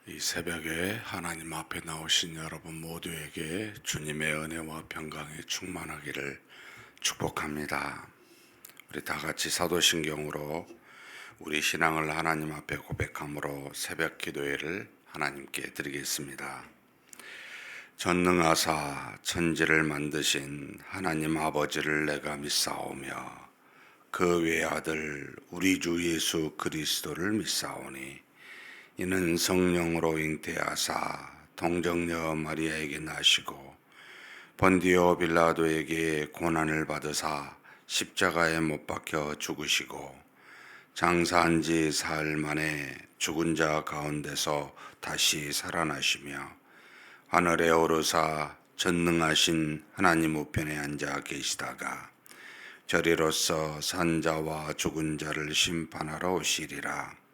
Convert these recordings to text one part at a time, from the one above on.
이 새벽에 하나님 앞에 나오신 여러분 모두에게 주님의 은혜와 평강이 충만하기를 축복합니다. 우리 다 같이 사도신경으로 우리 신앙을 하나님 앞에 고백함으로 새벽 기도회를 하나님께 드리겠습니다. 전능하사 천지를 만드신 하나님 아버지를 내가 믿사오며 그 외아들 우리 주 예수 그리스도를 믿사오니 이는 성령으로 잉태하사 동정녀 마리아에게 나시고 본디오 빌라도에게 고난을 받으사 십자가에 못 박혀 죽으시고 장사한 지 사흘 만에 죽은 자 가운데서 다시 살아나시며 하늘에 오르사 전능하신 하나님 우편에 앉아 계시다가 저리로서 산자와 죽은 자를 심판하러 오시리라.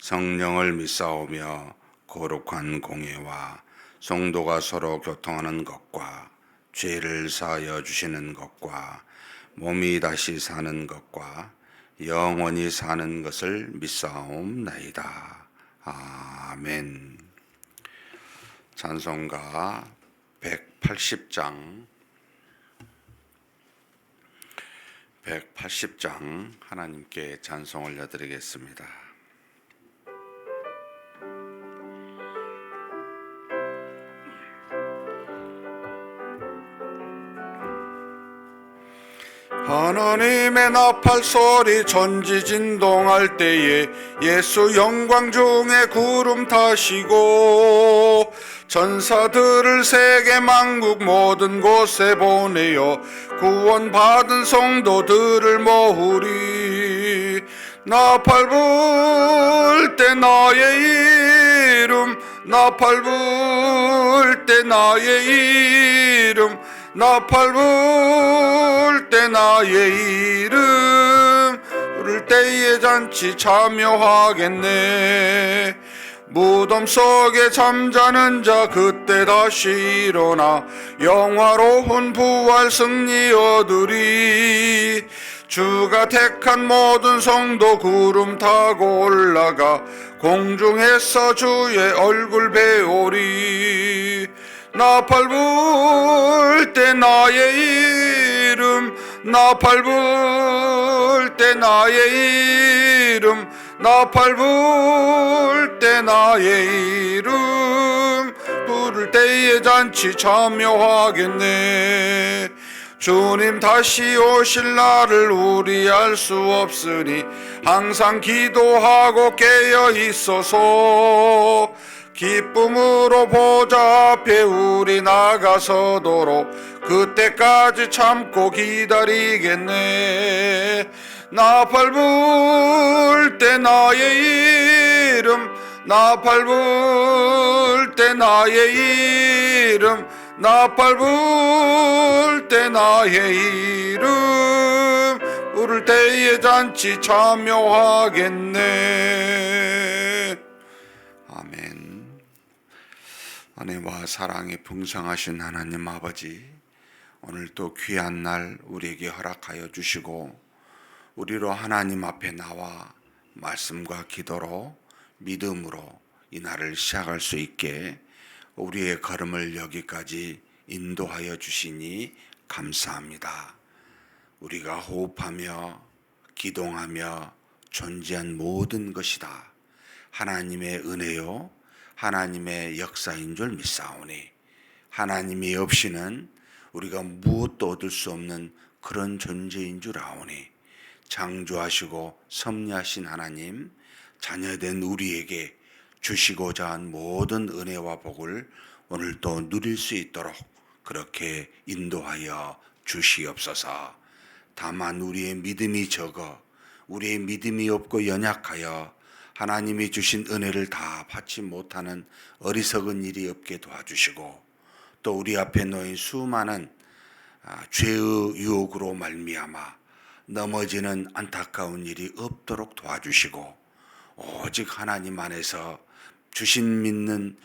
성령을 믿사오며 거룩한 공예와 성도가 서로 교통하는 것과 죄를 사하여 주시는 것과 몸이 다시 사는 것과 영원히 사는 것을 믿사옵나이다. 아멘. 찬송가 180장 하나님께 찬송 올려드리겠습니다. 하나님의 나팔 소리 전지진동할 때에 예수 영광 중에 구름 타시고 전사들을 세계 만국 모든 곳에 보내어 구원받은 성도들을 모으리. 나팔 불 때 나의 이름, 나팔 불 때 나의 이름, 나팔 불 때 나의 이름 부를 때에 잔치 참여하겠네. 무덤 속에 잠자는 자 그때 다시 일어나 영화로운 부활 승리 얻으리. 주가 택한 모든 성도 구름 타고 올라가 공중에서 주의 얼굴 배우리. 나팔 불 때 나의 이름, 나팔 불 때 나의 이름, 나팔 불 때 나의 이름 부를 때에 잔치 참여하겠네. 주님 다시 오실 날을 우리 알 수 없으니 항상 기도하고 깨어 있어서 기쁨으로 보좌 앞에 우리 나가서도록 그때까지 참고 기다리겠네. 나팔 불 때 나의 이름, 나팔 불 때 나의 이름, 나팔 불 때 나의 이름 부를 때에 잔치 참여하겠네. 아멘. 은혜와 사랑이 풍성하신 하나님 아버지, 오늘 또 귀한 날 우리에게 허락하여 주시고 우리로 하나님 앞에 나와 말씀과 기도로 믿음으로 이 날을 시작할 수 있게 우리의 걸음을 여기까지 인도하여 주시니 감사합니다. 우리가 호흡하며 기동하며 존재한 모든 것이 다 하나님의 은혜요 하나님의 역사인 줄 믿사오니 하나님이 없이는 우리가 무엇도 얻을 수 없는 그런 존재인 줄 아오니 창조하시고 섭리하신 하나님, 자녀된 우리에게 주시고자 한 모든 은혜와 복을 오늘도 누릴 수 있도록 그렇게 인도하여 주시옵소서. 다만 우리의 믿음이 적어 우리의 믿음이 없고 연약하여 하나님이 주신 은혜를 다 받지 못하는 어리석은 일이 없게 도와주시고 또 우리 앞에 놓인 수많은 죄의 유혹으로 말미암아 넘어지는 안타까운 일이 없도록 도와주시고 오직 하나님 안에서 주신 믿는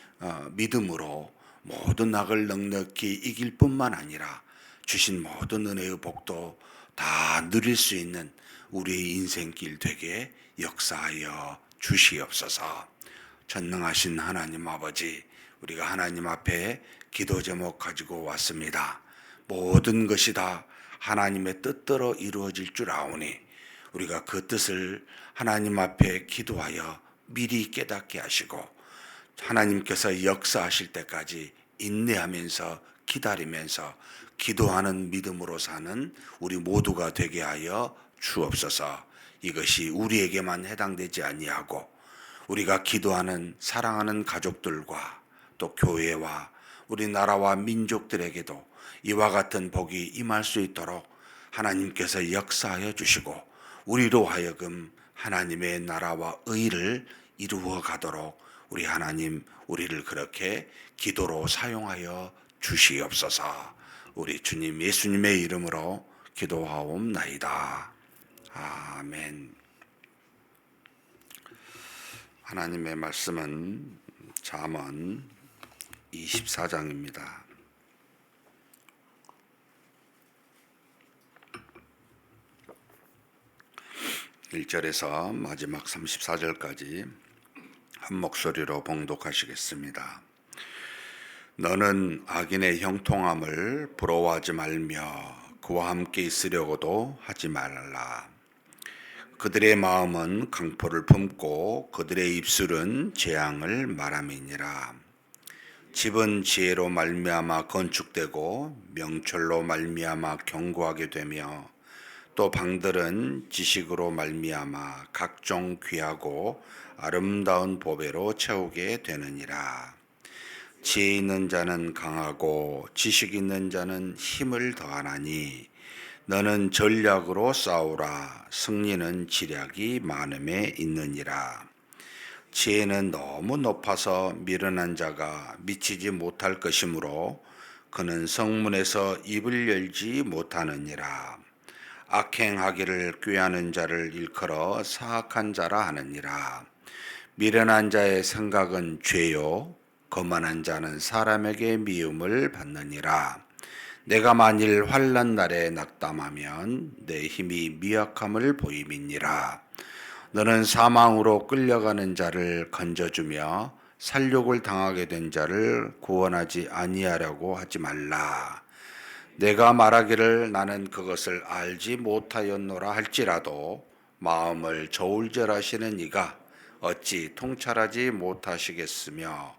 믿음으로 모든 악을 넉넉히 이길 뿐만 아니라 주신 모든 은혜의 복도 다 누릴 수 있는 우리의 인생길 되게 역사하여 주시옵소서. 전능하신 하나님 아버지, 우리가 하나님 앞에 기도 제목 가지고 왔습니다. 모든 것이 다 하나님의 뜻대로 이루어질 줄 아오니 우리가 그 뜻을 하나님 앞에 기도하여 미리 깨닫게 하시고 하나님께서 역사하실 때까지 인내하면서 기다리면서 기도하는 믿음으로 사는 우리 모두가 되게 하여 주옵소서. 이것이 우리에게만 해당되지 아니하고 우리가 기도하는 사랑하는 가족들과 또 교회와 우리나라와 민족들에게도 이와 같은 복이 임할 수 있도록 하나님께서 역사하여 주시고 우리로 하여금 하나님의 나라와 의를 이루어 가도록 우리 하나님 우리를 그렇게 기도로 사용하여 주시옵소서. 우리 주님 예수님의 이름으로 기도하옵나이다. 아멘. 하나님의 말씀은 잠언 24장입니다. 1절에서 마지막 34절까지 한 목소리로 봉독하시겠습니다. 너는 악인의 형통함을 부러워하지 말며 그와 함께 있으려고도 하지 말라. 그들의 마음은 강포를 품고 그들의 입술은 재앙을 말함이니라. 집은 지혜로 말미암아 건축되고 명철로 말미암아 견고하게 되며 또 방들은 지식으로 말미암아 각종 귀하고 아름다운 보배로 채우게 되느니라. 지혜 있는 자는 강하고 지식 있는 자는 힘을 더하나니 너는 전략으로 싸우라. 승리는 지략이 많음에 있느니라. 지혜는 너무 높아서 미련한 자가 미치지 못할 것이므로 그는 성문에서 입을 열지 못하느니라. 악행하기를 꾀하는 자를 일컬어 사악한 자라 하느니라. 미련한 자의 생각은 죄요 거만한 자는 사람에게 미움을 받느니라. 내가 만일 환난 날에 낙담하면 내 힘이 미약함을 보임이니라. 너는 사망으로 끌려가는 자를 건져주며 살육을 당하게 된 자를 구원하지 아니하려고 하지 말라. 내가 말하기를 나는 그것을 알지 못하였노라 할지라도 마음을 저울질하시는 이가 어찌 통찰하지 못하시겠으며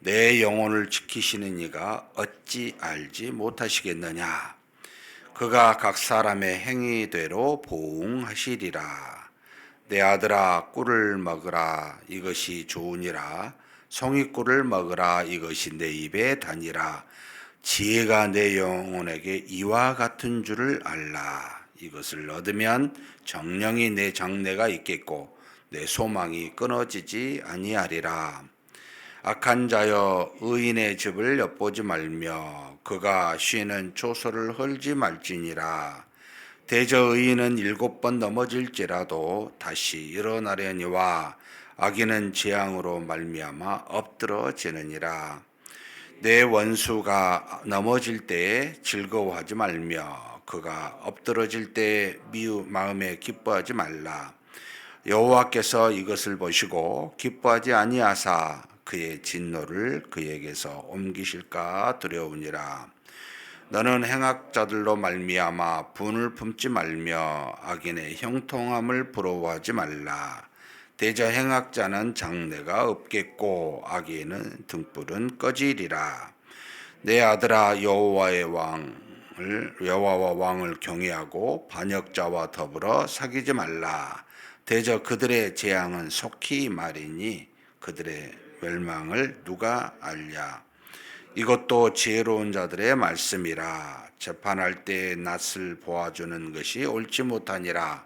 내 영혼을 지키시는 이가 어찌 알지 못하시겠느냐. 그가 각 사람의 행위대로 보응하시리라. 내 아들아 꿀을 먹으라. 이것이 좋으니라. 송이꿀을 먹으라. 이것이 내 입에 다니라. 지혜가 내 영혼에게 이와 같은 줄을 알라. 이것을 얻으면 정령이 내 장래가 있겠고 내 소망이 끊어지지 아니하리라. 악한 자여 의인의 집을 엿보지 말며 그가 쉬는 초소를 헐지 말지니라. 대저 의인은 7번 넘어질지라도 다시 일어나려니와 악인은 재앙으로 말미암아 엎드러지느니라. 내 원수가 넘어질 때에 즐거워하지 말며 그가 엎드러질 때에 마음에 기뻐하지 말라. 여호와께서 이것을 보시고 기뻐하지 아니하사 그의 진노를 그에게서 옮기실까 두려우니라. 너는 행악자들로 말미암아 분을 품지 말며 악인의 형통함을 부러워하지 말라. 대저 행악자는 장래가 없겠고 악인은 등불은 꺼지리라. 내 아들아 여호와와 왕을 경외하고 반역자와 더불어 사귀지 말라. 대저 그들의 재앙은 속히 말이니 그들의 멸망을 누가 알랴. 이것도 지혜로운 자들의 말씀이라. 재판할 때의 낯을 보아주는 것이 옳지 못하니라.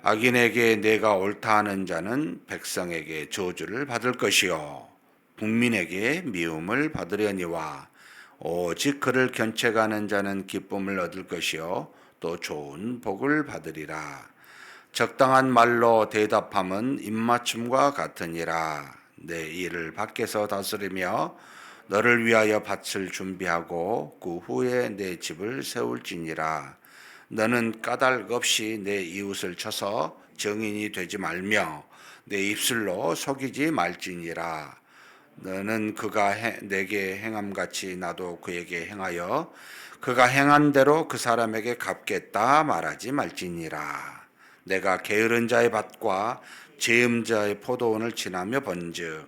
악인에게 내가 옳다 하는 자는 백성에게 저주를 받을 것이요 국민에게 미움을 받으려니와 오직 그를 견책하는 자는 기쁨을 얻을 것이요 또 좋은 복을 받으리라. 적당한 말로 대답함은 입맞춤과 같으니라. 내 일을 밖에서 다스리며 너를 위하여 밭을 준비하고 그 후에 내 집을 세울지니라. 너는 까닭 없이 내 이웃을 쳐서 정인이 되지 말며 내 입술로 속이지 말지니라. 너는 그가 내게 행함같이 나도 그에게 행하여 그가 행한 대로 그 사람에게 갚겠다 말하지 말지니라. 내가 게으른 자의 밭과 죄음자의 포도원을 지나며 본즉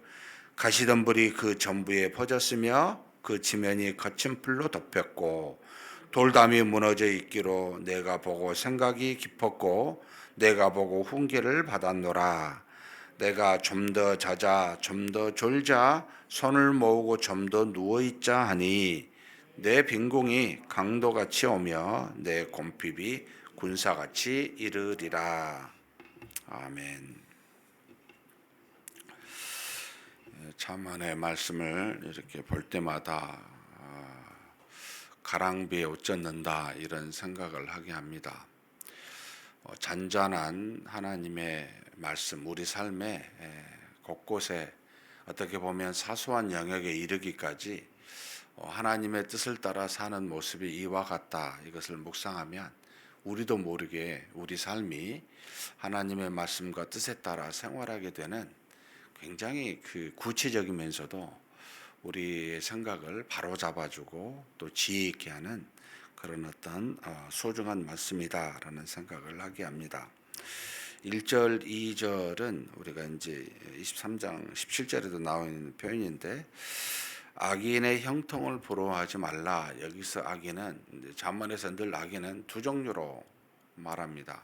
가시덤불이 그 전부에 퍼졌으며 그 지면이 거친 풀로 덮였고 돌담이 무너져 있기로 내가 보고 생각이 깊었고 내가 보고 훈계를 받았노라. 내가 좀 더 자자 좀 더 졸자 손을 모으고 좀 더 누워 있자 하니 내 빈궁이 강도같이 오며 내 곰핍이 군사같이 이르리라. 아멘. 참만의 말씀을 이렇게 볼 때마다 가랑비에 옷 젖는다 이런 생각을 하게 합니다. 잔잔한 하나님의 말씀, 우리 삶의 곳곳에 어떻게 보면 사소한 영역에 이르기까지 하나님의 뜻을 따라 사는 모습이 이와 같다. 이것을 묵상하면 우리도 모르게 우리 삶이 하나님의 말씀과 뜻에 따라 생활하게 되는 굉장히 그 구체적이면서도 우리의 생각을 바로잡아주고 또 지혜 있게 하는 그런 어떤 소중한 말씀이다라는 생각을 하게 합니다. 1절, 2절은 우리가 이제 23장 17절에도 나와 있는 표현인데 악인의 형통을 부러워하지 말라. 여기서 악인은 잠언에서 늘 악인은 두 종류로 말합니다.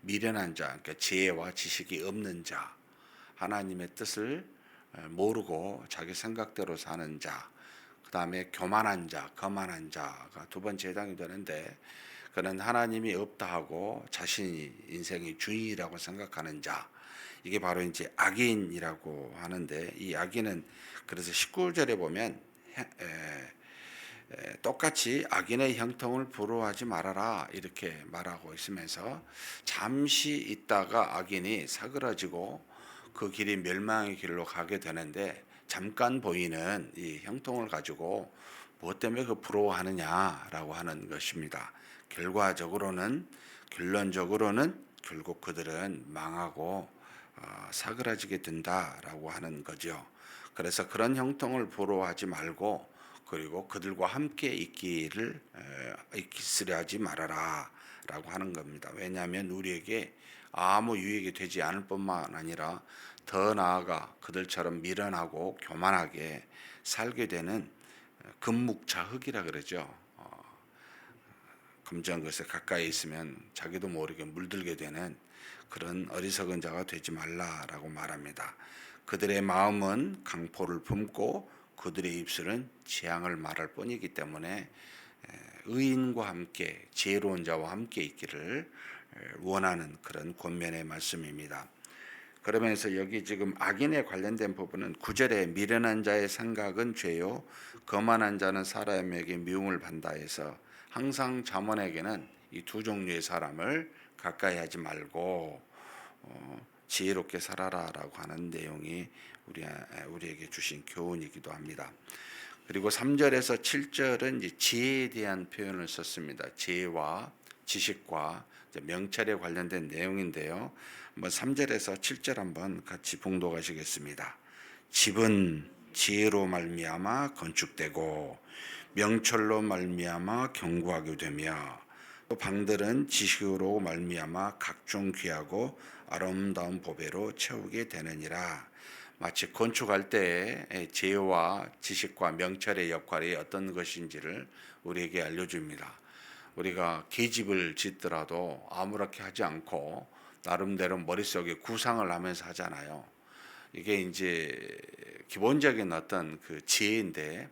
미련한 자, 그러니까 지혜와 지식이 없는 자, 하나님의 뜻을 모르고 자기 생각대로 사는 자, 그 다음에 교만한 자, 거만한 자가 두 번째 해당이 되는데 그는 하나님이 없다 하고 자신이 인생의 주인이라고 생각하는 자, 이게 바로 이제 악인이라고 하는데 이 악인은 그래서 19절에 보면 똑같이 악인의 형통을 부러워하지 말아라 이렇게 말하고 있으면서 잠시 있다가 악인이 사그라지고 그 길이 멸망의 길로 가게 되는데 잠깐 보이는 이 형통을 가지고 무엇 때문에 그 부러워하느냐라고 하는 것입니다. 결론적으로는 결국 그들은 망하고 사그라지게 된다라고 하는 거죠. 그래서 그런 형통을 부러워하지 말고 그리고 그들과 함께 있으려 하지 말아라라고 하는 겁니다. 왜냐하면 우리에게 아무 유익이 되지 않을 뿐만 아니라 더 나아가 그들처럼 미련하고 교만하게 살게 되는 금묵자흑이라 그러죠. 금전 것에 가까이 있으면 자기도 모르게 물들게 되는 그런 어리석은 자가 되지 말라라고 말합니다. 그들의 마음은 강포를 품고 그들의 입술은 재앙을 말할 뿐이기 때문에 의인과 함께 지혜로운 자와 함께 있기를 원하는 그런 권면의 말씀입니다. 그러면서 여기 지금 악인에 관련된 부분은 9절에 미련한 자의 생각은 죄요 거만한 자는 사람에게 미움을 받는다 해서 항상 잠언에게는 이 두 종류의 사람을 가까이 하지 말고 지혜롭게 살아라라고 하는 내용이 우리에게 주신 교훈이기도 합니다. 그리고 3절에서 7절은 이제 지혜에 대한 표현을 썼습니다. 지혜와 지식과 명찰에 관련된 내용인데요. 한번 3절에서 7절 한번 같이 봉독하시겠습니다. 집은 지혜로 말미암아 건축되고 명철로 말미암아 견고하게 되며 또 방들은 지식으로 말미암아 각종 귀하고 아름다운 보배로 채우게 되느니라. 마치 건축할 때 지혜와 지식과 명철의 역할이 어떤 것인지를 우리에게 알려줍니다. 우리가 계집을 짓더라도 아무렇게 하지 않고 나름대로 머릿속에 구상을 하면서 하잖아요. 이게 이제 기본적인 어떤 그 지혜인데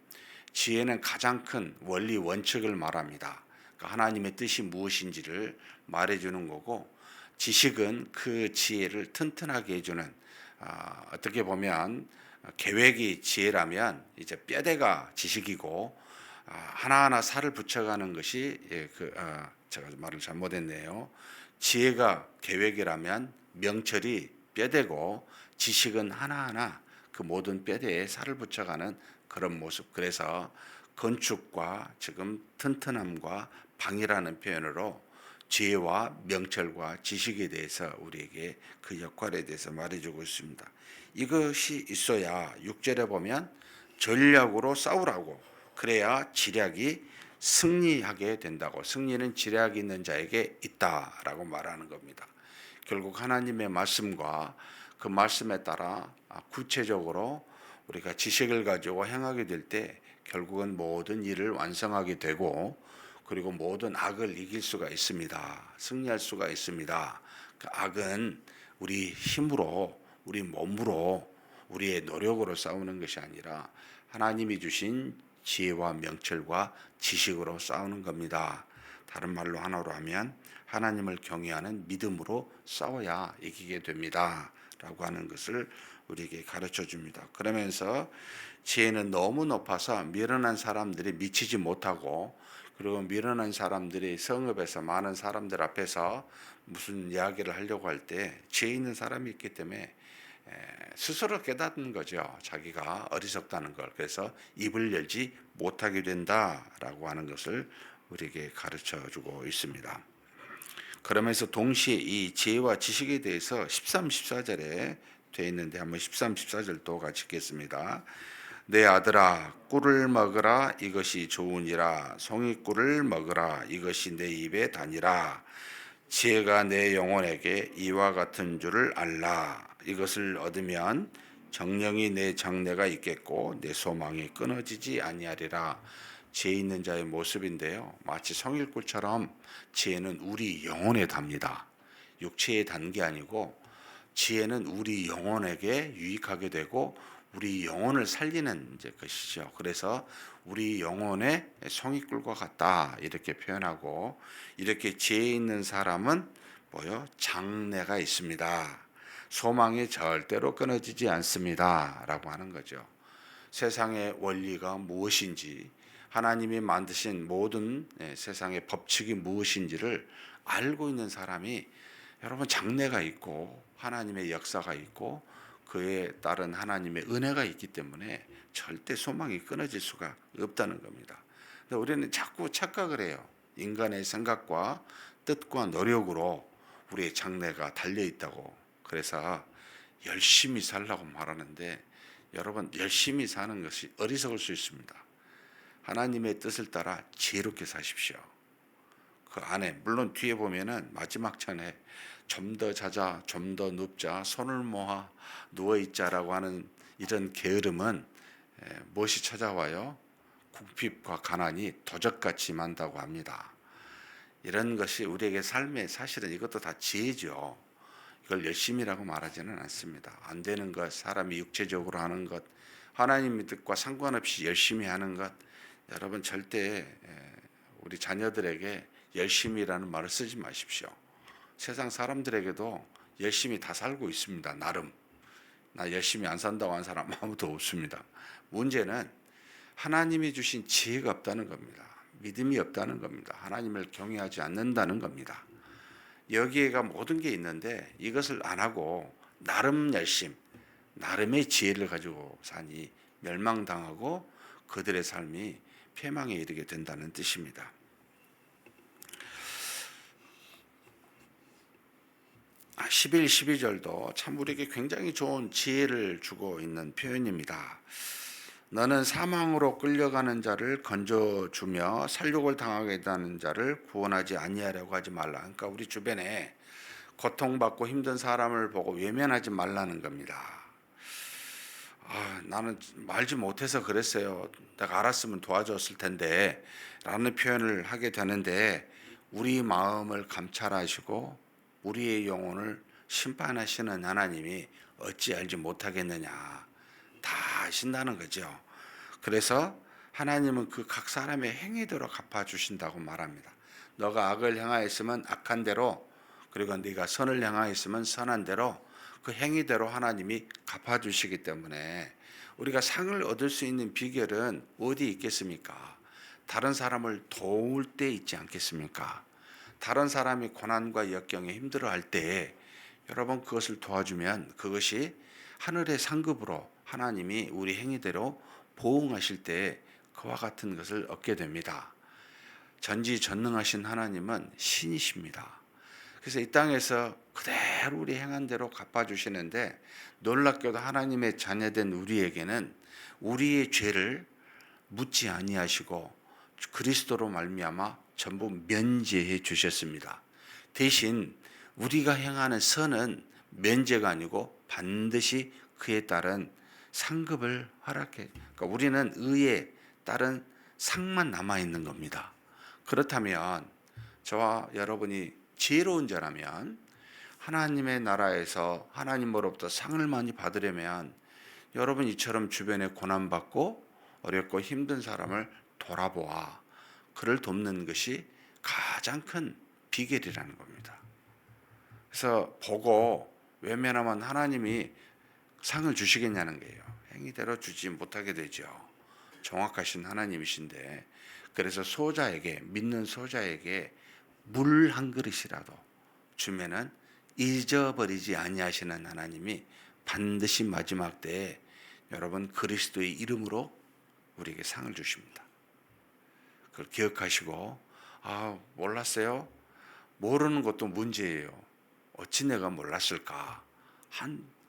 지혜는 가장 큰 원리 원칙을 말합니다. 그러니까 하나님의 뜻이 무엇인지를 말해주는 거고 지식은 그 지혜를 튼튼하게 해주는 어떻게 보면 계획이 지혜라면 이제 뼈대가 지식이고 하나하나 살을 붙여가는 것이 제가 말을 잘못했네요. 지혜가 계획이라면 명철이 뼈대고 지식은 하나하나 그 모든 뼈대에 살을 붙여가는 그런 모습. 그래서 건축과 지금 튼튼함과 방이라는 표현으로 지혜와 명철과 지식에 대해서 우리에게 그 역할에 대해서 말해주고 있습니다. 이것이 있어야 6절에 보면 전략으로 싸우라고, 그래야 지략이 승리하게 된다고, 승리는 지략이 있는 자에게 있다라고 말하는 겁니다. 결국 하나님의 말씀과 그 말씀에 따라 구체적으로 우리가 지식을 가지고 행하게 될 때 결국은 모든 일을 완성하게 되고, 그리고 모든 악을 이길 수가 있습니다. 승리할 수가 있습니다. 그 악은 우리 힘으로, 우리 몸으로, 우리의 노력으로 싸우는 것이 아니라 하나님이 주신 지혜와 명철과 지식으로 싸우는 겁니다. 다른 말로 하나로 하면 하나님을 경외하는 믿음으로 싸워야 이기게 됩니다. 라고 하는 것을 우리에게 가르쳐 줍니다. 그러면서 지혜는 너무 높아서 미련한 사람들이 미치지 못하고, 그리고 미련한 사람들이 성읍에서 많은 사람들 앞에서 무슨 이야기를 하려고 할 때 지혜 있는 사람이 있기 때문에 스스로 깨닫는 거죠. 자기가 어리석다는 걸. 그래서 입을 열지 못하게 된다라고 하는 것을 우리에게 가르쳐 주고 있습니다. 그러면서 동시에 이 지혜와 지식에 대해서 13, 14절에 되어 있는데 한번 13, 14절도 같이 읽겠습니다. 내 아들아, 꿀을 먹으라, 이것이 좋으니라. 송이꿀을 먹으라, 이것이 내 입에 다니라. 지혜가 내 영혼에게 이와 같은 줄을 알라. 이것을 얻으면 정령이 내 장래가 있겠고 내 소망이 끊어지지 아니하리라. 지혜 있는 자의 모습인데요, 마치 송이꿀처럼 지혜는 우리 영혼에 답니다. 육체에 단 게 아니고 지혜는 우리 영혼에게 유익하게 되고 우리 영혼을 살리는 것이죠. 그래서 우리 영혼의 송이꿀과 같다 이렇게 표현하고, 이렇게 지혜 있는 사람은 뭐요? 장래가 있습니다. 소망이 절대로 끊어지지 않습니다. 라고 하는 거죠. 세상의 원리가 무엇인지, 하나님이 만드신 모든 세상의 법칙이 무엇인지를 알고 있는 사람이, 여러분, 장래가 있고 하나님의 역사가 있고 그에 따른 하나님의 은혜가 있기 때문에 절대 소망이 끊어질 수가 없다는 겁니다. 근데 우리는 자꾸 착각을 해요. 인간의 생각과 뜻과 노력으로 우리의 장래가 달려있다고. 그래서 열심히 살라고 말하는데, 여러분, 열심히 사는 것이 어리석을 수 있습니다. 하나님의 뜻을 따라 지혜롭게 사십시오. 그 안에 물론 뒤에 보면은 마지막 장에 좀 더 자자, 좀 더 눕자, 손을 모아 누워 있자라고 하는 이런 게으름은 무엇이 찾아와요? 궁핍과 가난이 도적같이 만다고 합니다. 이런 것이 우리에게 삶의, 사실은 이것도 다 지혜죠. 이걸 열심이라고 말하지는 않습니다. 안 되는 것, 사람이 육체적으로 하는 것, 하나님의 뜻과 상관없이 열심히 하는 것, 여러분 절대 우리 자녀들에게 열심이라는 말을 쓰지 마십시오. 세상 사람들에게도 열심히 다 살고 있습니다. 나름. 나 열심히 안 산다고 하는 사람 아무도 없습니다. 문제는 하나님이 주신 지혜가 없다는 겁니다. 믿음이 없다는 겁니다. 하나님을 경외하지 않는다는 겁니다. 여기에가 모든 게 있는데 이것을 안 하고 나름 열심, 나름의 지혜를 가지고 사니 멸망당하고 그들의 삶이 폐망에 이르게 된다는 뜻입니다. 11, 12절도 참 우리에게 굉장히 좋은 지혜를 주고 있는 표현입니다. 너는 사망으로 끌려가는 자를 건져주며 살육을 당하게 되는 자를 구원하지 아니하려고 하지 말라. 그러니까 우리 주변에 고통받고 힘든 사람을 보고 외면하지 말라는 겁니다. 나는 말지 못해서 그랬어요. 내가 알았으면 도와줬을 텐데 라는 표현을 하게 되는데, 우리 마음을 감찰하시고 우리의 영혼을 심판하시는 하나님이 어찌 알지 못하겠느냐. 다 아신다는 거죠. 그래서 하나님은 그 각 사람의 행위대로 갚아주신다고 말합니다. 너가 악을 행하였으면 악한 대로, 그리고 네가 선을 행하였으면 선한 대로, 그 행위대로 하나님이 갚아주시기 때문에 우리가 상을 얻을 수 있는 비결은 어디 있겠습니까? 다른 사람을 도울 때 있지 않겠습니까? 다른 사람이 고난과 역경에 힘들어할 때 여러분 그것을 도와주면 그것이 하늘의 상급으로 하나님이 우리 행위대로 보응하실 때 그와 같은 것을 얻게 됩니다. 전지전능하신 하나님은 신이십니다. 그래서 이 땅에서 그대로 우리 행한 대로 갚아주시는데, 놀랍게도 하나님의 자녀된 우리에게는 우리의 죄를 묻지 아니하시고 그리스도로 말미암아 전부 면제해 주셨습니다. 대신 우리가 행하는 선은 면제가 아니고 반드시 그에 따른 상급을 허락해. 그러니까 우리는 의에 따른 상만 남아 있는 겁니다. 그렇다면 저와 여러분이 지혜로운 자라면 하나님의 나라에서 하나님으로부터 상을 많이 받으려면 여러분 이처럼 주변에 고난받고 어렵고 힘든 사람을 돌아보아 그를 돕는 것이 가장 큰 비결이라는 겁니다. 그래서 보고 외면하면 하나님이 상을 주시겠냐는 거예요. 행위대로 주지 못하게 되죠. 정확하신 하나님이신데, 그래서 소자에게, 믿는 소자에게 물 한 그릇이라도 주면은 잊어버리지 아니하시는 하나님이 반드시 마지막 때에 여러분 그리스도의 이름으로 우리에게 상을 주십니다. 그걸 기억하시고, 몰랐어요? 모르는 것도 문제예요. 어찌 내가 몰랐을까?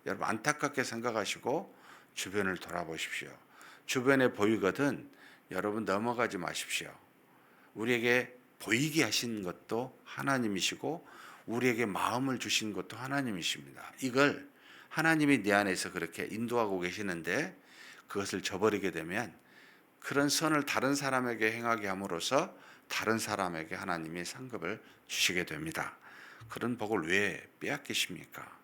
여러분 안타깝게 생각하시고 주변을 돌아보십시오. 주변에 보이거든 여러분 넘어가지 마십시오. 우리에게 보이게 하신 것도 하나님이시고 우리에게 마음을 주신 것도 하나님이십니다. 이걸 하나님이 내 안에서 그렇게 인도하고 계시는데 그것을 저버리게 되면 그런 선을 다른 사람에게 행하게 함으로써 다른 사람에게 하나님이 상급을 주시게 됩니다. 그런 복을 왜 빼앗기십니까?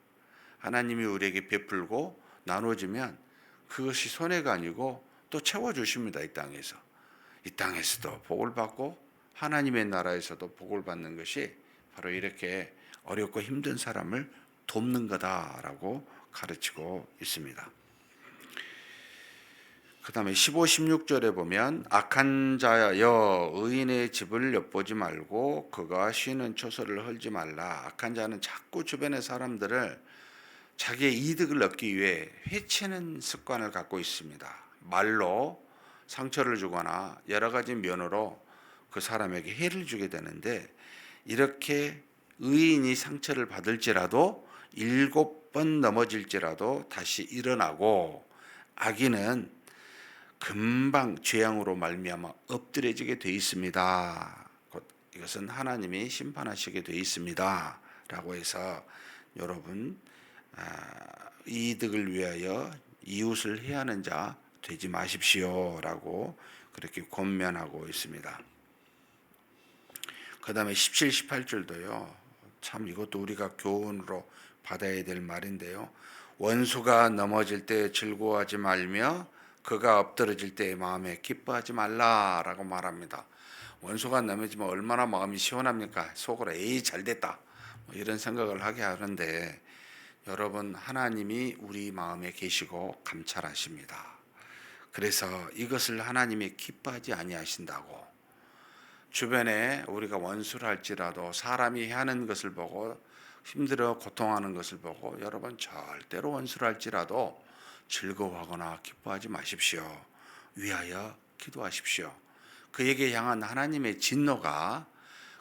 하나님이 우리에게 베풀고 나눠주면 그것이 손해가 아니고 또 채워주십니다. 이 땅에서. 이 땅에서도 복을 받고 하나님의 나라에서도 복을 받는 것이 바로 이렇게 어렵고 힘든 사람을 돕는 거다라고 가르치고 있습니다. 그 다음에 15, 16절에 보면 악한 자여 의인의 집을 엿보지 말고 그가 쉬는 초소를 헐지 말라. 악한 자는 자꾸 주변의 사람들을 자기의 이득을 얻기 위해 해치는 습관을 갖고 있습니다. 말로 상처를 주거나 여러 가지 면으로 그 사람에게 해를 주게 되는데, 이렇게 의인이 상처를 받을지라도 7번 넘어질지라도 다시 일어나고, 악인은 금방 죄악으로 말미암아 엎드려지게 돼 있습니다. 곧 이것은 하나님이 심판하시게 돼 있습니다. 라고 해서 여러분 이득을 위하여 이웃을 해하는 자 되지 마십시오. 라고 그렇게 권면하고 있습니다. 그 다음에 17, 18절도요. 참 이것도 우리가 교훈으로 받아야 될 말인데요. 원수가 넘어질 때 즐거워하지 말며 그가 엎드러질 때 마음에 기뻐하지 말라라고 말합니다. 원수가 넘어지면 얼마나 마음이 시원합니까? 속으로 에이 잘됐다 이런 생각을 하게 하는데, 여러분 하나님이 우리 마음에 계시고 감찰하십니다. 그래서 이것을 하나님이 기뻐하지 아니하신다고, 주변에 우리가 원수를 할지라도 사람이 하는 것을 보고 힘들어 고통하는 것을 보고 여러분 절대로 원수를 할지라도 즐거워하거나 기뻐하지 마십시오. 위하여 기도하십시오. 그에게 향한 하나님의 진노가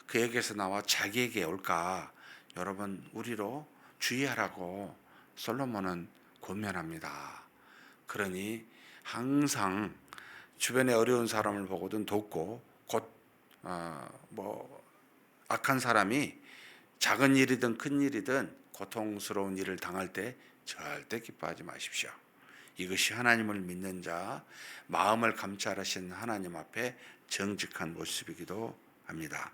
그에게서 나와 자기에게 올까 여러분 우리로 주의하라고 솔로몬은 권면합니다. 그러니 항상 주변에 어려운 사람을 보거든 돕고, 곧 악한 사람이 작은 일이든 큰 일이든 고통스러운 일을 당할 때 절대 기뻐하지 마십시오. 이것이 하나님을 믿는 자, 마음을 감찰하신 하나님 앞에 정직한 모습이기도 합니다.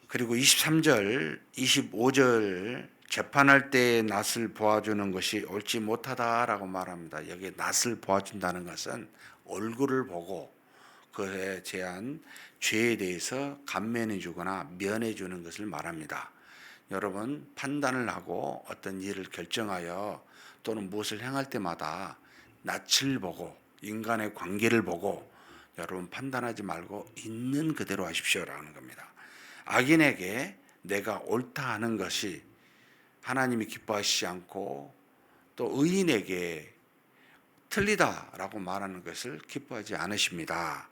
그리고 23절, 25절 재판할 때의 낯을 보아주는 것이 옳지 못하다라고 말합니다. 여기 낯을 보아준다는 것은 얼굴을 보고 그에 대한 죄에 대해서 감면해 주거나 면해 주는 것을 말합니다. 여러분 판단을 하고 어떤 일을 결정하여 또는 무엇을 행할 때마다 낯을 보고 인간의 관계를 보고 여러분 판단하지 말고 있는 그대로 하십시오라는 겁니다. 악인에게 내가 옳다 하는 것이 하나님이 기뻐하시지 않고, 또 의인에게 틀리다라고 말하는 것을 기뻐하지 않으십니다.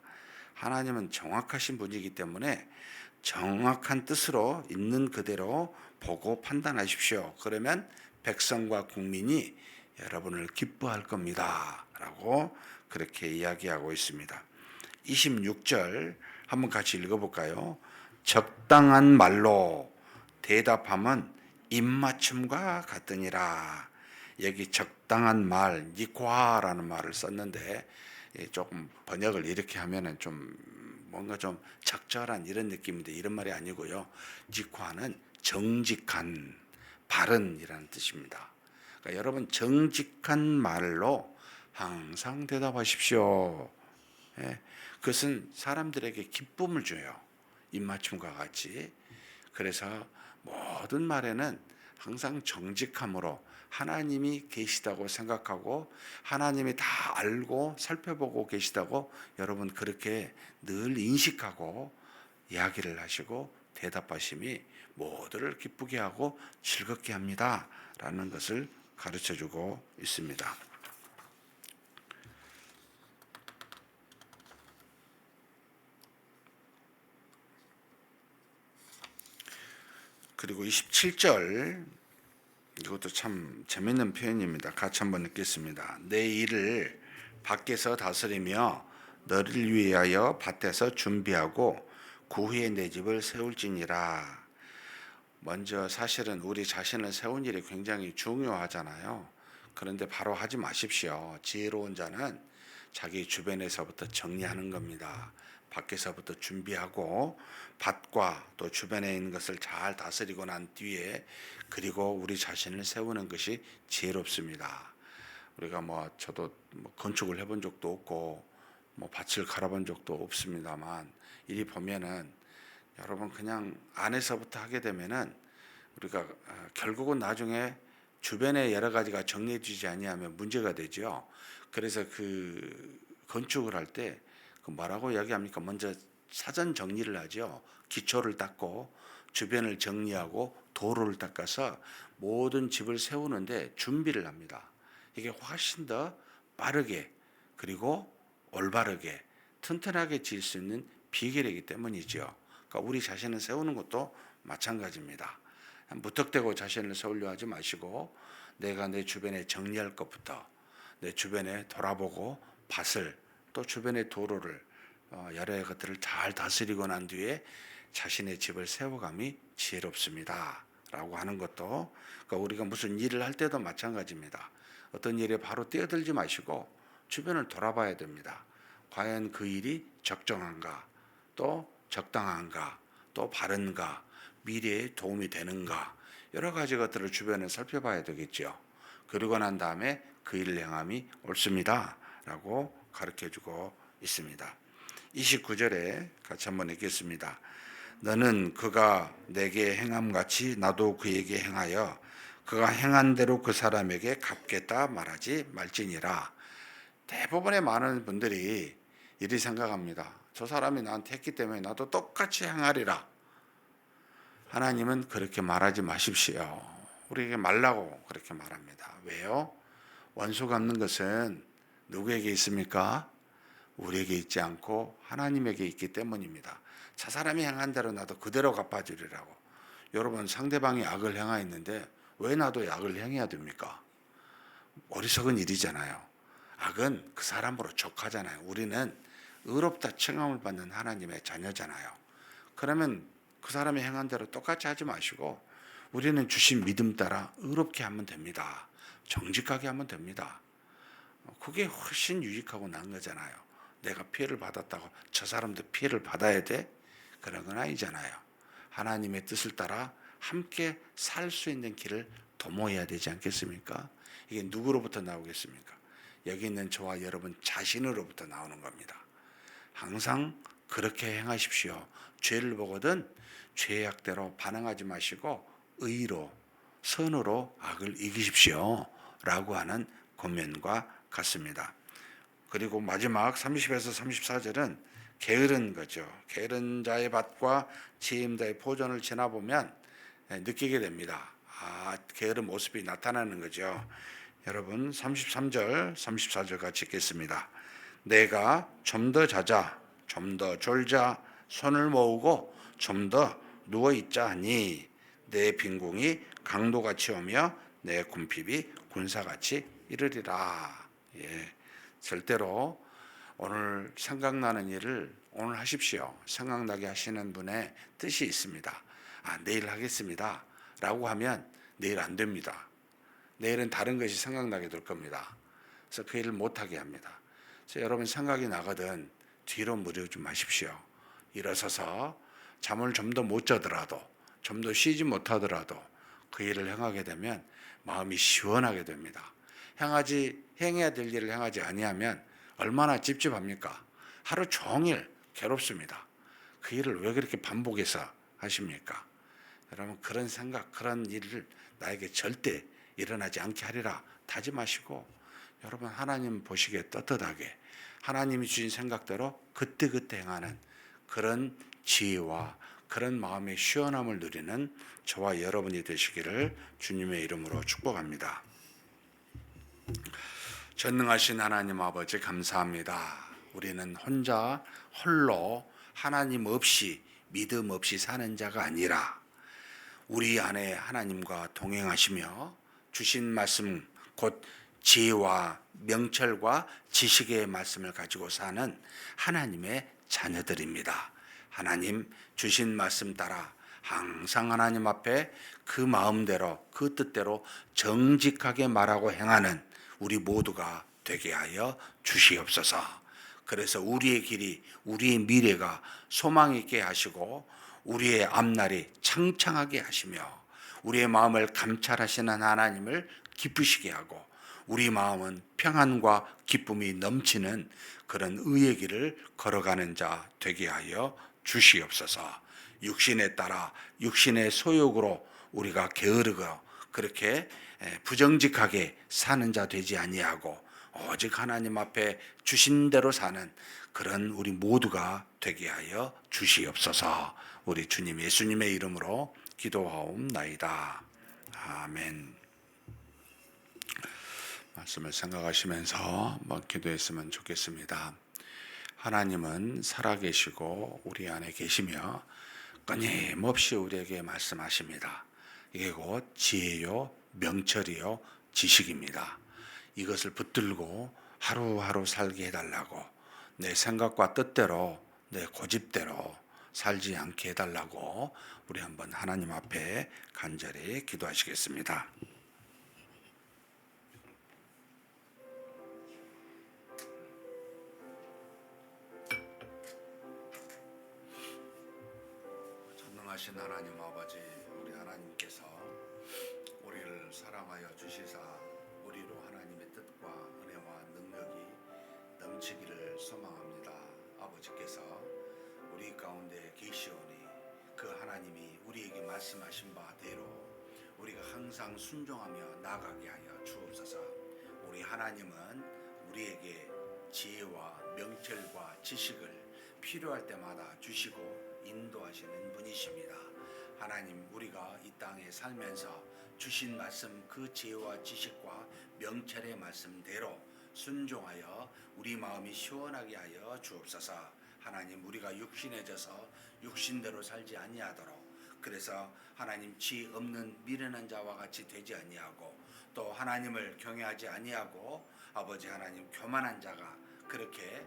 하나님은 정확하신 분이기 때문에 정확한 뜻으로 있는 그대로 보고 판단하십시오. 그러면 백성과 국민이 여러분을 기뻐할 겁니다. 라고 그렇게 이야기하고 있습니다. 26절 한번 같이 읽어볼까요? 적당한 말로 대답함은 입맞춤과 같으니라. 여기 적당한 말, 니과라는 말을 썼는데 조금 번역을 이렇게 하면은 좀 뭔가 좀 적절한 이런 느낌인데 이런 말이 아니고요. 니과는 정직한, 바른이라는 뜻입니다. 그러니까 여러분 정직한 말로 항상 대답하십시오. 예, 그것은 사람들에게 기쁨을 줘요. 입맞춤과 같이. 그래서 모든 말에는 항상 정직함으로 하나님이 계시다고 생각하고 하나님이 다 알고 살펴보고 계시다고 여러분 그렇게 늘 인식하고 이야기를 하시고 대답하심이 모두를 기쁘게 하고 즐겁게 합니다. 라는 것을 가르쳐주고 있습니다. 그리고 27절 이것도 참 재밌는 표현입니다. 같이 한번 읽겠습니다. 내 일을 밖에서 다스리며 너를 위하여 밭에서 준비하고 그 후에 내 집을 세울지니라. 먼저 사실은 우리 자신을 세운 일이 굉장히 중요하잖아요. 그런데 바로 하지 마십시오. 지혜로운 자는 자기 주변에서부터 정리하는 겁니다. 밖에서부터 준비하고 밭과 또 주변에 있는 것을 잘 다스리고 난 뒤에 그리고 우리 자신을 세우는 것이 지혜롭습니다. 우리가 저도 건축을 해본 적도 없고 밭을 갈아본 적도 없습니다만 이리 보면은 여러분 그냥 안에서부터 하게 되면은 우리가 결국은 나중에 주변에 여러 가지가 정리되지 아니하면 문제가 되죠. 그래서 그 건축을 할 때 그 뭐라고 이야기합니까? 먼저 사전 정리를 하죠. 기초를 닦고 주변을 정리하고 도로를 닦아서 모든 집을 세우는데 준비를 합니다. 이게 훨씬 더 빠르게 그리고 올바르게 튼튼하게 지을 수 있는 비결이기 때문이죠. 그러니까 우리 자신을 세우는 것도 마찬가지입니다. 무턱대고 자신을 세우려 하지 마시고 내가 내 주변에 정리할 것부터 내 주변에 돌아보고 밭을 또 주변의 도로를 여러 것들을 잘 다스리고 난 뒤에 자신의 집을 세워감이 지혜롭습니다. 라고 하는 것도 그러니까 우리가 무슨 일을 할 때도 마찬가지입니다. 어떤 일에 바로 뛰어들지 마시고 주변을 돌아봐야 됩니다. 과연 그 일이 적정한가 또 적당한가 또 바른가 미래에 도움이 되는가 여러 가지 것들을 주변에 살펴봐야 되겠죠. 그러고 난 다음에 그 일을 행함이 옳습니다. 라고 가르쳐주고 있습니다. 29절에 같이 한번 읽겠습니다. 너는 그가 내게 행함같이 나도 그에게 행하여 그가 행한 대로 그 사람에게 갚겠다 말하지 말지니라. 대부분의 많은 분들이 이리 생각합니다. 저 사람이 나한테 했기 때문에 나도 똑같이 행하리라. 하나님은 그렇게 말하지 마십시오. 우리에게 말라고 그렇게 말합니다. 왜요? 원수 갚는 것은 누구에게 있습니까? 우리에게 있지 않고 하나님에게 있기 때문입니다. 저 사람이 행한 대로 나도 그대로 갚아주리라고. 여러분 상대방이 악을 행하였는데 왜 나도 악을 행해야 됩니까? 어리석은 일이잖아요. 악은 그 사람으로 족하잖아요. 우리는 의롭다 칭함을 받는 하나님의 자녀잖아요. 그러면 그 사람이 행한 대로 똑같이 하지 마시고 우리는 주신 믿음 따라 의롭게 하면 됩니다. 정직하게 하면 됩니다. 그게 훨씬 유익하고 나은 거잖아요. 내가 피해를 받았다고 저 사람도 피해를 받아야 돼? 그런 건 아니잖아요. 하나님의 뜻을 따라 함께 살 수 있는 길을 도모해야 되지 않겠습니까? 이게 누구로부터 나오겠습니까? 여기 있는 저와 여러분 자신으로부터 나오는 겁니다. 항상 그렇게 행하십시오. 죄를 보거든 죄의 약대로 반응하지 마시고 의로 선으로 악을 이기십시오. 라고 하는 권면과 같습니다. 그리고 마지막 30에서 34절은 게으른 거죠. 게으른 자의 밭과 지혜인 자의 포전을 지나보면 느끼게 됩니다. 게으른 모습이 나타나는 거죠. 여러분 33절, 34절 같이 읽겠습니다. 내가 좀 더 자자 좀 더 졸자. 손을 모으고 좀 더 누워 있자 하니 내 빈궁이 강도같이 오며 내 궁핍이 군사같이 이르리라. 예, 절대로 오늘 생각나는 일을 오늘 하십시오. 생각나게 하시는 분의 뜻이 있습니다. 내일 하겠습니다 라고 하면 내일 안 됩니다. 내일은 다른 것이 생각나게 될 겁니다. 그래서 그 일을 못하게 합니다. 그래서 여러분 생각이 나거든 뒤로 무리지 마십시오. 일어서서 잠을 좀 더 못 자더라도 좀 더 쉬지 못하더라도 그 일을 행하게 되면 마음이 시원하게 됩니다. 행해야 될 일을 행하지 아니하면 얼마나 찝찝합니까? 하루 종일 괴롭습니다. 그 일을 왜 그렇게 반복해서 하십니까? 여러분 그런 생각, 그런 일을 나에게 절대 일어나지 않게 하리라 다짐하시고 여러분 하나님 보시기에 떳떳하게 하나님이 주신 생각대로 그때그때 행하는 그런 지혜와 그런 마음의 시원함을 누리는 저와 여러분이 되시기를 주님의 이름으로 축복합니다. 전능하신 하나님 아버지 감사합니다. 우리는 홀로 하나님 없이 믿음 없이 사는 자가 아니라 우리 안에 하나님과 동행하시며 주신 말씀 곧 지혜와 명철과 지식의 말씀을 가지고 사는 하나님의 자녀들입니다. 하나님 주신 말씀 따라 항상 하나님 앞에 그 마음대로 그 뜻대로 정직하게 말하고 행하는 우리 모두가 되게 하여 주시옵소서. 그래서 우리의 길이 우리의 미래가 소망 있게 하시고 우리의 앞날이 창창하게 하시며 우리의 마음을 감찰하시는 하나님을 기쁘시게 하고 우리 마음은 평안과 기쁨이 넘치는 그런 의의 길을 걸어가는 자 되게 하여 주시옵소서. 육신에 따라 육신의 소욕으로 우리가 게으르고 그렇게 부정직하게 사는 자 되지 아니하고 오직 하나님 앞에 주신 대로 사는 그런 우리 모두가 되게 하여 주시옵소서. 우리 주님 예수님의 이름으로 기도하옵나이다. 아멘. 말씀을 생각하시면서 기도했으면 좋겠습니다. 하나님은 살아계시고 우리 안에 계시며 끊임없이 우리에게 말씀하십니다. 이게 곧 지혜요, 명철이요, 지식입니다. 이것을 붙들고 하루하루 살게 해달라고 내 생각과 뜻대로 내 고집대로 살지 않게 해달라고 우리 한번 하나님 앞에 간절히 기도하시겠습니다. 전능하신 하나님 아버지, 우리 하나님께서 우리를 사랑하여 주시사 우리로 하나님의 뜻과 은혜와 능력이 넘치기를 소망합니다. 아버지께서 우리 가운데 계시오니 그 하나님이 우리에게 말씀하신 바대로 우리가 항상 순종하며 나아가게 하여 주옵소서. 우리 하나님은 우리에게 지혜와 명철과 지식을 필요할 때마다 주시고 인도하시는 분이십니다. 하나님, 우리가 이 땅에 살면서 주신 말씀 그 지혜와 지식과 명철의 말씀대로 순종하여 우리 마음이 시원하게 하여 주옵소서. 하나님, 우리가 육신에 져서 육신대로 살지 아니하도록 그래서 하나님 지 없는 미련한 자와 같이 되지 아니하고 또 하나님을 경외하지 아니하고 아버지 하나님 교만한 자가 그렇게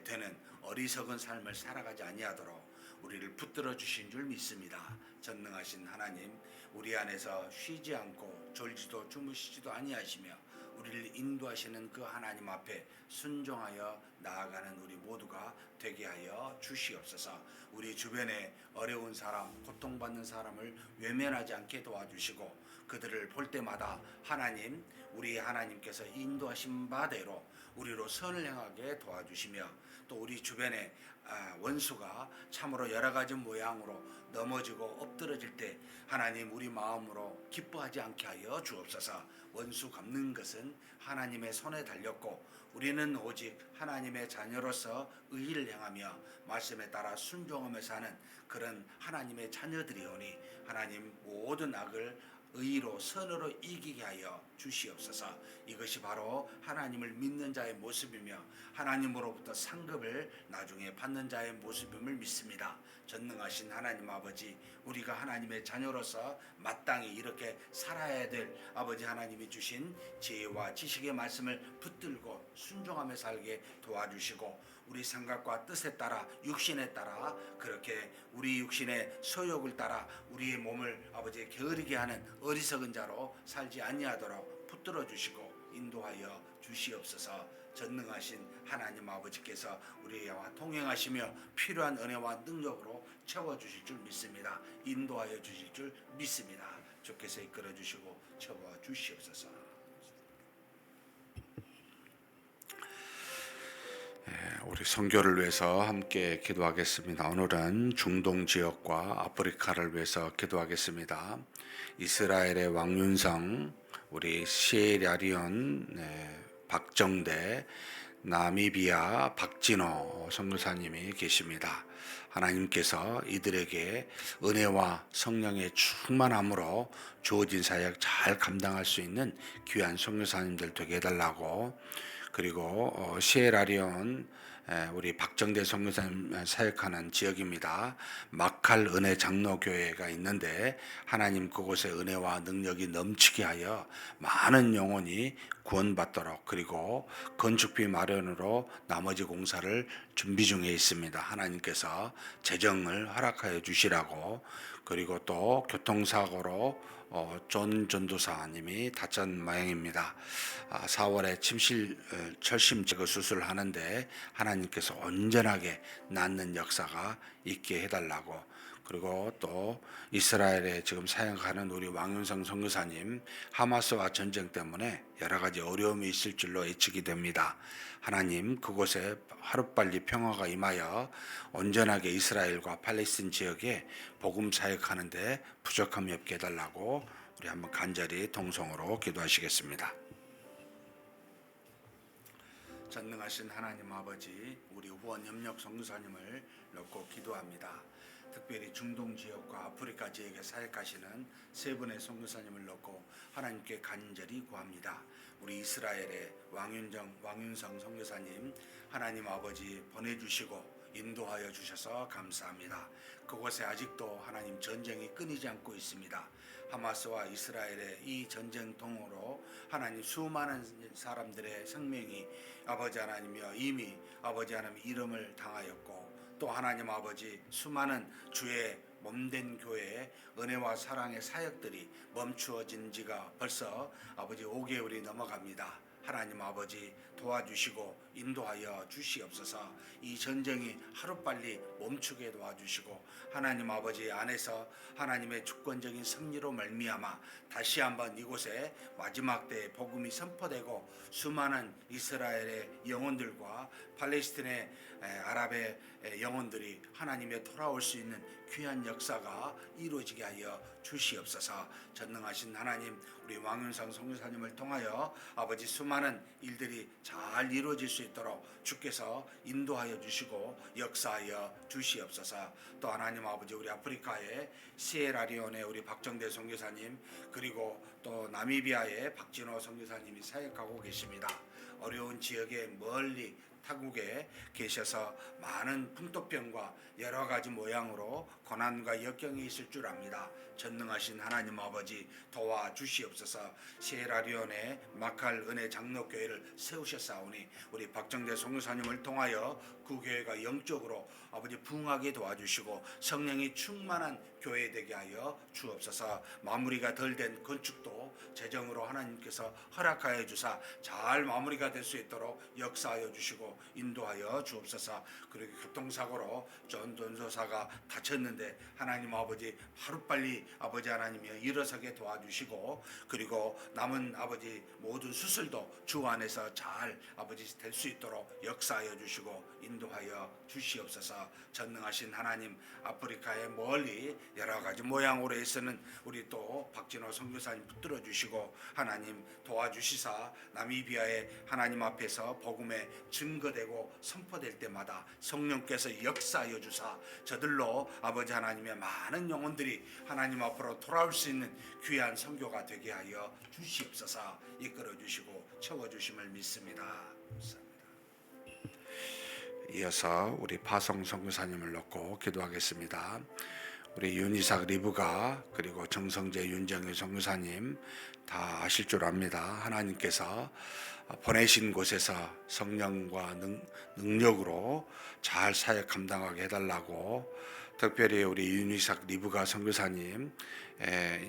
되는 어리석은 삶을 살아가지 아니하도록 우리를 붙들어 주신 줄 믿습니다. 전능하신 하나님, 우리 안에서 쉬지 않고 졸지도 주무시지도 아니하시며 우리를 인도하시는 그 하나님 앞에 순종하여 나아가는 우리 모두가 되게 하여 주시옵소서. 우리 주변에 어려운 사람, 고통받는 사람을 외면하지 않게 도와주시고 그들을 볼 때마다 하나님, 우리 하나님께서 인도하신 바대로 우리로 선을 행하게 도와주시며 또 우리 주변에 원수가 참으로 여러 가지 모양으로 넘어지고 엎드러질 때 하나님 우리 마음으로 기뻐하지 않게 하여 주옵소서. 원수 갚는 것은 하나님의 손에 달렸고 우리는 오직 하나님의 자녀로서 의의를 행하며 말씀에 따라 순종하며 사는 그런 하나님의 자녀들이오니 하나님 모든 악을 의로 선으로 이기게 하여 주시옵소서. 이것이 바로 하나님을 믿는 자의 모습이며 하나님으로부터 상급을 나중에 받는 자의 모습임을 믿습니다. 전능하신 하나님 아버지, 우리가 하나님의 자녀로서 마땅히 이렇게 살아야 될 아버지 하나님이 주신 지혜와 지식의 말씀을 붙들고 순종하며 살게 도와주시고, 우리 생각과 뜻에 따라 육신에 따라 그렇게 우리 육신의 소욕을 따라 우리의 몸을 아버지 게으르게 하는 어리석은 자로 살지 아니하도록 붙들어 주시고 인도하여 주시옵소서. 전능하신 하나님 아버지께서 우리와 동행하시며 필요한 은혜와 능력으로 채워주실 줄 믿습니다. 인도하여 주실 줄 믿습니다. 주께서 이끌어 주시고 채워 주시옵소서. 우리 선교를 위해서 함께 기도하겠습니다. 오늘은 중동 지역과 아프리카를 위해서 기도하겠습니다. 이스라엘의 왕윤성, 우리 시에라리온 박정대, 나미비아 박진호 선교사님이 계십니다. 하나님께서 이들에게 은혜와 성령의 충만함으로 주어진 사역 잘 감당할 수 있는 귀한 선교사님들 되게 해달라고, 그리고 시에라리온 우리 박정대 선교사님 사역하는 지역입니다. 마칼 은혜 장로교회가 있는데 하나님 그곳에 은혜와 능력이 넘치게 하여 많은 영혼이 구원받도록, 그리고 건축비 마련으로 나머지 공사를 준비 중에 있습니다. 하나님께서 재정을 허락하여 주시라고, 그리고 또 교통사고로 존 전도사님이 다친 모양입니다. 4월에 철심 제거 수술을 하는데 하나님께서 온전하게 낫는 역사가 있게 해달라고, 그리고 또 이스라엘에 지금 사역하는 우리 왕윤성 선교사님, 하마스와 전쟁 때문에 여러 가지 어려움이 있을 줄로 예측이 됩니다. 하나님 그곳에 하루빨리 평화가 임하여 온전하게 이스라엘과 팔레스틴 지역에 복음 사역하는데 부족함이 없게 해달라고 우리 한번 간절히 동성으로 기도하시겠습니다. 전능하신 하나님 아버지, 우리 후원 협력 선교사님을 놓고 기도합니다. 특별히 중동 지역과 아프리카 지역에 사역하시는 세 분의 선교사님을 놓고 하나님께 간절히 구합니다. 우리 이스라엘의 왕윤성 선교사님, 하나님 아버지 보내주시고 인도하여 주셔서 감사합니다. 그곳에 아직도 하나님 전쟁이 끊이지 않고 있습니다. 하마스와 이스라엘의 이 전쟁통으로 하나님 수많은 사람들의 생명이 아버지 하나님이여 이미 아버지 하나님 이름을 당하였고, 또 하나님 아버지 수많은 주의 몸된 교회의 은혜와 사랑의 사역들이 멈추어진 지가 벌써 아버지 5개월이 넘어갑니다. 하나님 아버지 도와주시고 인도하여 주시옵소서. 이 전쟁이 하루빨리 멈추게 도와주시고 하나님 아버지 안에서 하나님의 주권적인 승리로 말미암아 다시 한번 이곳에 마지막 때에 복음이 선포되고 수많은 이스라엘의 영혼들과 팔레스틴의 아랍의 영혼들이 하나님에 돌아올 수 있는 귀한 역사가 이루어지게 하여 주시옵소서. 전능하신 하나님, 우리 왕윤상 선교사님을 통하여 아버지 수많은 일들이 잘 이루어질 수 있도록 주께서 인도하여 주시고 역사하여 주시옵소서. 또 하나님 아버지, 우리 아프리카의 시에라리온의 우리 박정대 선교사님, 그리고 또 나미비아의 박진호 선교사님이 사역하고 계십니다. 어려운 지역에 멀리 타국에 계셔서 많은 풍토병과 여러 가지 모양으로 고난과 역경이 있을 줄 압니다. 전능하신 하나님 아버지 도와주시옵소서. 시에라리온의 마칼 은혜 장로교회를 세우셨사오니 우리 박정대 선교사님을 통하여 그 교회가 영적으로 아버지 부흥하게 도와주시고 성령이 충만한 교회 되게 하여 주옵소서. 마무리가 덜 된 건축도 재정으로 하나님께서 허락하여 주사 잘 마무리가 될 수 있도록 역사하여 주시고 인도하여 주옵소서. 그리고 교통사고로 존 전도사가 다쳤는데 하나님 아버지 하루빨리 아버지 하나님이 일어서게 도와주시고, 그리고 남은 아버지 모든 수술도 주 안에서 잘 아버지 될 수 있도록 역사하여 주시고 인도하여 주시옵소서. 전능하신 하나님, 아프리카의 멀리 여러 가지 모양으로 해서는 우리 또 박진호 선교사님 붙들어 주시고 하나님 도와주시사 나미비아의 하나님 앞에서 복음의 증거되고 선포될 때마다 성령께서 역사하여 주사 저들로 아버지 하나님의 많은 영혼들이 하나님 앞으로 돌아올 수 있는 귀한 선교가 되게 하여 주시옵소서. 이끌어 주시고 채워 주심을 믿습니다. 감사합니다. 이어서 우리 파송 선교사님을 놓고 기도하겠습니다. 우리 윤이삭 리브가 그리고 정성재 윤정희 선교사님 다 아실 줄 압니다. 하나님께서 보내신 곳에서 성령과 능력으로 잘 사역 감당하게 해달라고, 특별히 우리 윤이삭 리브가 선교사님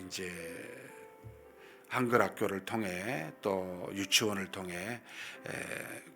이제 한글 학교를 통해 또 유치원을 통해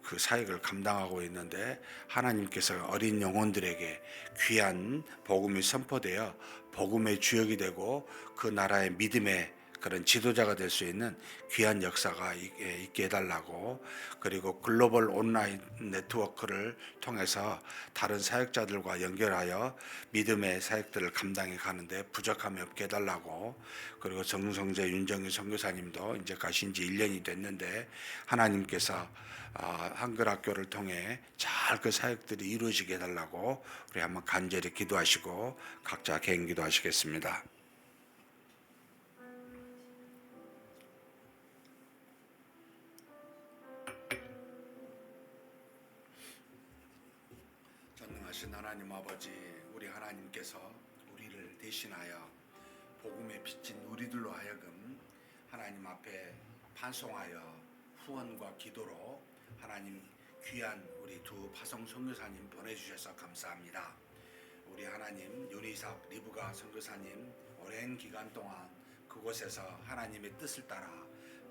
그 사역을 감당하고 있는데, 하나님께서 어린 영혼들에게 귀한 복음이 선포되어 복음의 주역이 되고 그 나라의 믿음의 그런 지도자가 될 수 있는 귀한 역사가 있게 해달라고, 그리고 글로벌 온라인 네트워크를 통해서 다른 사역자들과 연결하여 믿음의 사역들을 감당해 가는데 부족함이 없게 해달라고, 그리고 정성재 윤정희 선교사님도 이제 가신 지 1년이 됐는데 하나님께서 한글 학교를 통해 잘 그 사역들이 이루어지게 해달라고 우리 한번 간절히 기도하시고 각자 개인 기도하시겠습니다. 전능하신 하나님 아버지, 우리 하나님께서 우리를 대신하여 복음에 비친 우리들로 하여금 하나님 앞에 반송하여 후원과 기도로 하나님 귀한 우리 두 파송 선교사님 보내주셔서 감사합니다. 우리 하나님 윤이삭 리브가 선교사님 오랜 기간 동안 그곳에서 하나님의 뜻을 따라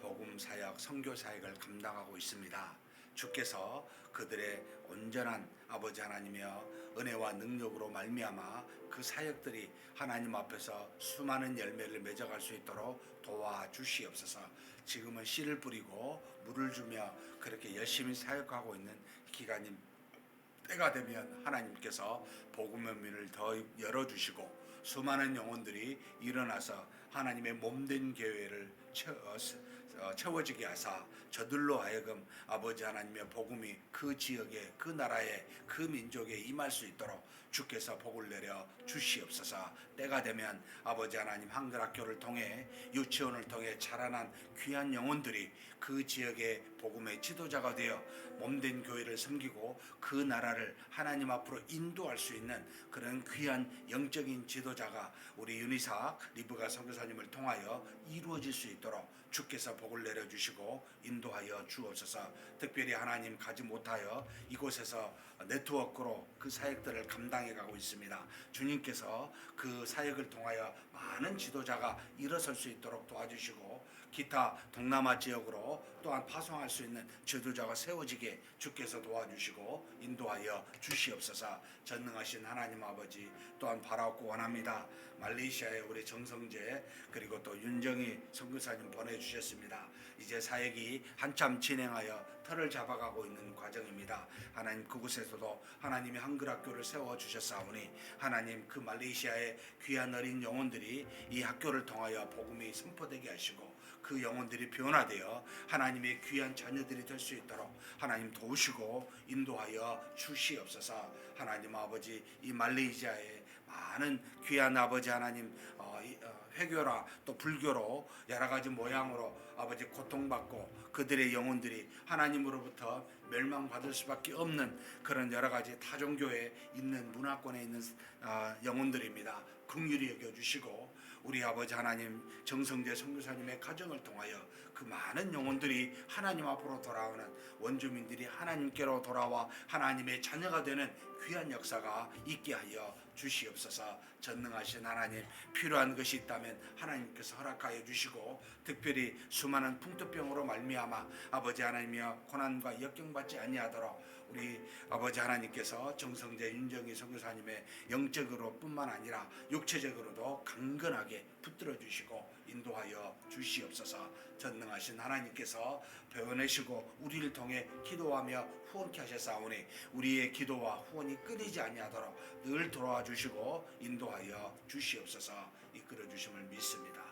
복음 사역, 선교 사역을 감당하고 있습니다. 주께서 그들의 온전한 아버지 하나님이여 은혜와 능력으로 말미암아 그 사역들이 하나님 앞에서 수많은 열매를 맺어갈 수 있도록 도와주시옵소서. 지금은 씨를 뿌리고 물을 주며 그렇게 열심히 사역하고 있는 기간이 때가 되면 하나님께서 복음의 문을 더 열어주시고 수많은 영혼들이 일어나서 하나님의 몸된 교회를 채워지게 하사 저들로 하여금 아버지 하나님의 복음이 그 지역에, 그 나라에, 그 민족에 임할 수 있도록 주께서 복을 내려 주시옵소서. 때가 되면 아버지 하나님 한글 학교를 통해 유치원을 통해 자라난 귀한 영혼들이 그 지역의 복음의 지도자가 되어 몸된 교회를 섬기고 그 나라를 하나님 앞으로 인도할 수 있는 그런 귀한 영적인 지도자가 우리 윤이삭 리브가 선교사님을 통하여 이루어질 수 있도록 주께서 복을 내려주시고 인도하여 주옵소서. 특별히 하나님 가지 못하여 이곳에서 네트워크로 그 사역들을 감당해 가고 있습니다. 주님께서 그 사역을 통하여 많은 지도자가 일어설 수 있도록 도와주시고 기타 동남아 지역으로 또한 파송할 수 있는 지도자가 세워지게 주께서 도와주시고 인도하여 주시옵소서. 전능하신 하나님 아버지, 또한 바라옵고 원합니다. 말레이시아에 우리 정성재 그리고 또 윤정희 선교사님 보내주셨습니다. 이제 사역이 한참 진행하여 털을 잡아가고 있는 과정입니다. 하나님 그곳에서도 하나님의 한글 학교를 세워주셨사오니 하나님 그 말레이시아의 귀한 어린 영혼들이 이 학교를 통하여 복음이 선포되게 하시고 그 영혼들이 변화되어 하나님의 귀한 자녀들이 될 수 있도록 하나님 도우시고 인도하여 주시옵소서. 하나님 아버지, 이 말레이시아에 많은 귀한 아버지 하나님 회교라 또 불교로 여러 가지 모양으로 아버지 고통받고 그들의 영혼들이 하나님으로부터 멸망받을 수밖에 없는 그런 여러 가지 타종교에 있는 문화권에 있는 영혼들입니다. 긍휼히 여겨주시고 우리 아버지 하나님 정성재 선교사님의 가정을 통하여 그 많은 영혼들이 하나님 앞으로 돌아오는 원주민들이 하나님께로 돌아와 하나님의 자녀가 되는 귀한 역사가 있게 하여 주시옵소서. 전능하신 하나님, 필요한 것이 있다면 하나님께서 허락하여 주시고 특별히 수많은 풍토병으로 말미암아 아버지 하나님이여 고난과 역경받지 아니하도록 우리 아버지 하나님께서 정성재 윤정희 선교사님의 영적으로 뿐만 아니라 육체적으로도 강건하게 붙들어 주시고 인도하여 주시옵소서. 전능하신 하나님께서 배워내시고 우리를 통해 기도하며 후원케 하셨사오니 우리의 기도와 후원이 끊이지 아니하도록 늘 돌아와 주시고 인도하여 주시옵소서. 이끌어 주심을 믿습니다.